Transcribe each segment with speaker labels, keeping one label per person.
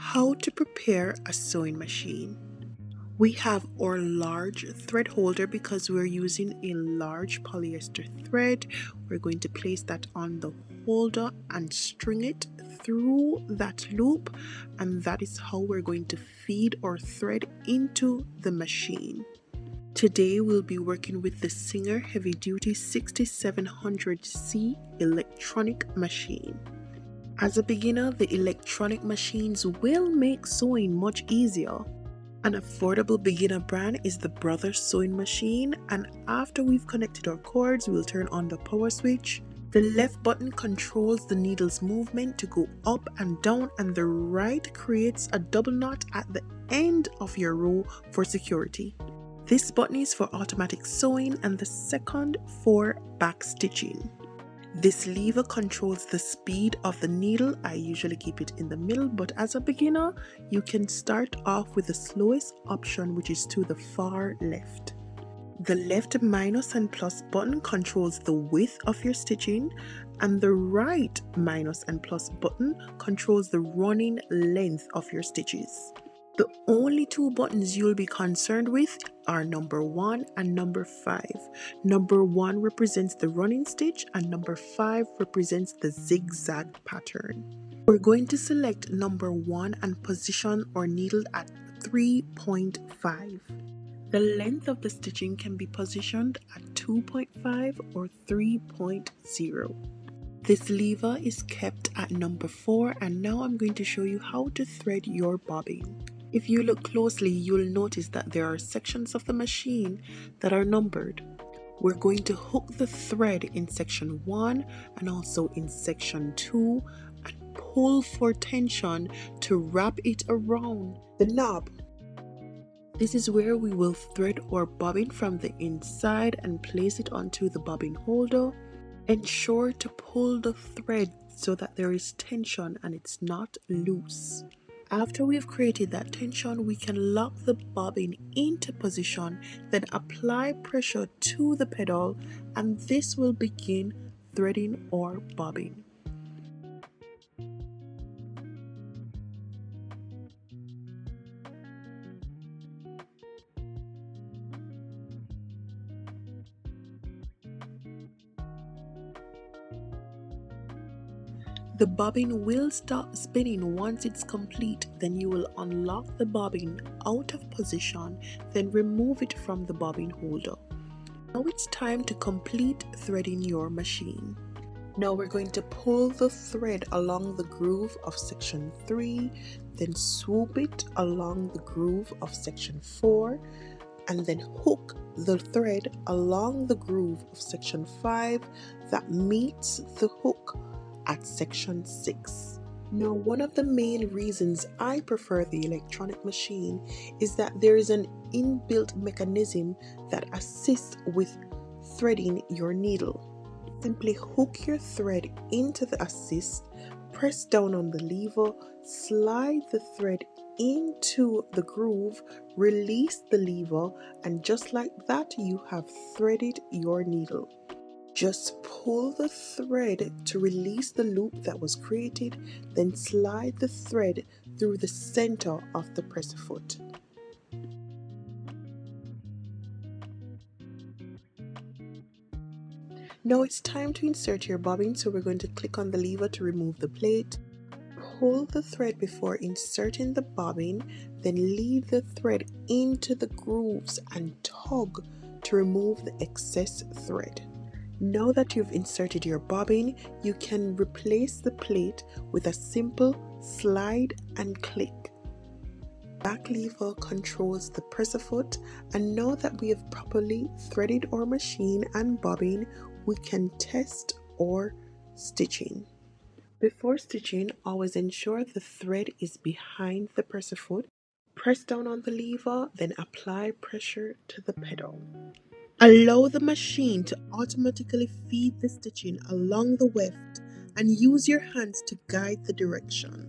Speaker 1: How to prepare a sewing machine. We have our large thread holder because we're using a large polyester thread. We're going to place that on the holder and string it through that loop, and that is how we're going to feed our thread into the machine. Today we'll be working with the Singer Heavy Duty 6700C electronic machine. As a beginner, the electronic machines will make sewing much easier. An affordable beginner brand is the Brothers Sewing Machine, and after we've connected our cords, we'll turn on the power switch. The left button controls the needle's movement to go up and down, and the right creates a double knot at the end of your row for security. This button is for automatic sewing and the second for back stitching. This lever controls the speed of the needle. I usually keep it in the middle, but as a beginner, you can start off with the slowest option, which is to the far left. The left minus and plus button controls the width of your stitching, and the right minus and plus button controls the running length of your stitches. The only two buttons you'll be concerned with are number 1 and number 5. Number 1 represents the running stitch and number 5 represents the zigzag pattern. We're going to select number 1 and position our needle at 3.5. The length of the stitching can be positioned at 2.5 or 3.0. This lever is kept at number 4, and now I'm going to show you how to thread your bobbin. If you look closely, you'll notice that there are sections of the machine that are numbered. We're going to hook the thread in section 1 and also in section 2 and pull for tension to wrap it around the knob. This is where we will thread our bobbin from the inside and place it onto the bobbin holder. Ensure to pull the thread so that there is tension and it's not loose. After we've created that tension, we can lock the bobbin into position, then apply pressure to the pedal, and this will begin threading our bobbin. The bobbin will stop spinning once it's complete. Then you will unlock the bobbin out of position, then remove it from the bobbin holder. Now it's time to complete threading your machine. Now we're going to pull the thread along the groove of section 3, then swoop it along the groove of section 4, and then hook the thread along the groove of section 5 that meets the hook at section 6. Now, one of the main reasons I prefer the electronic machine is that there is an inbuilt mechanism that assists with threading your needle. Simply hook your thread into the assist, press down on the lever, slide the thread into the groove, release the lever, and just like that, you have threaded your needle. Just pull the thread to release the loop that was created, then slide the thread through the center of the presser foot. Now it's time to insert your bobbin, so we're going to click on the lever to remove the plate. Pull the thread before inserting the bobbin, then lead the thread into the grooves and tug to remove the excess thread. Now that you've inserted your bobbin, you can replace the plate with a simple slide and click. Back lever controls the presser foot, and now that we have properly threaded our machine and bobbin, we can test our stitching. Before stitching, always ensure the thread is behind the presser foot. Press down on the lever, then apply pressure to the pedal. Allow the machine to automatically feed the stitching along the weft and use your hands to guide the direction.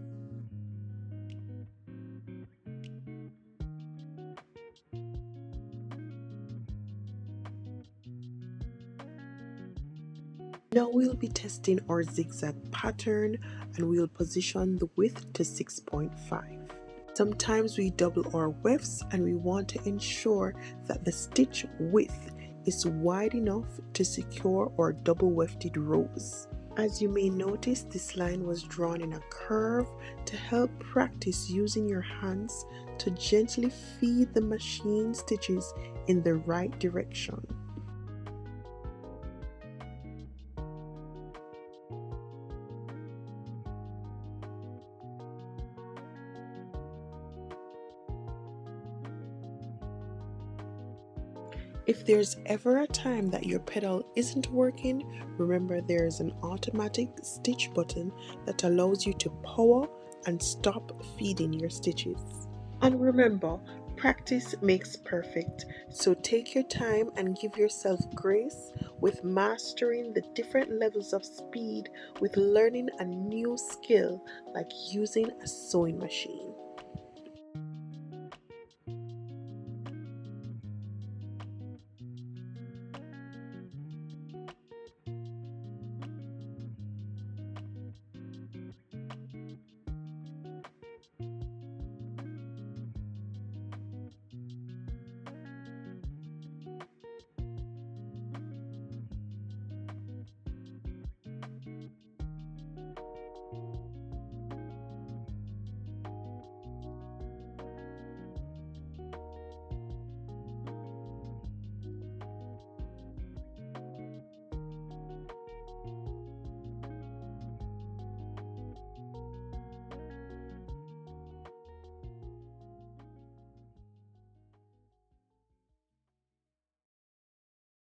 Speaker 1: Now we'll be testing our zigzag pattern and we'll position the width to 6.5. Sometimes we double our wefts and we want to ensure that the stitch width is wide enough to secure our double wefted rows. As you may notice, this line was drawn in a curve to help practice using your hands to gently feed the machine stitches in the right direction. If there's ever a time that your pedal isn't working, remember there is an automatic stitch button that allows you to power and stop feeding your stitches. And remember, practice makes perfect, so take your time and give yourself grace with mastering the different levels of speed with learning a new skill like using a sewing machine.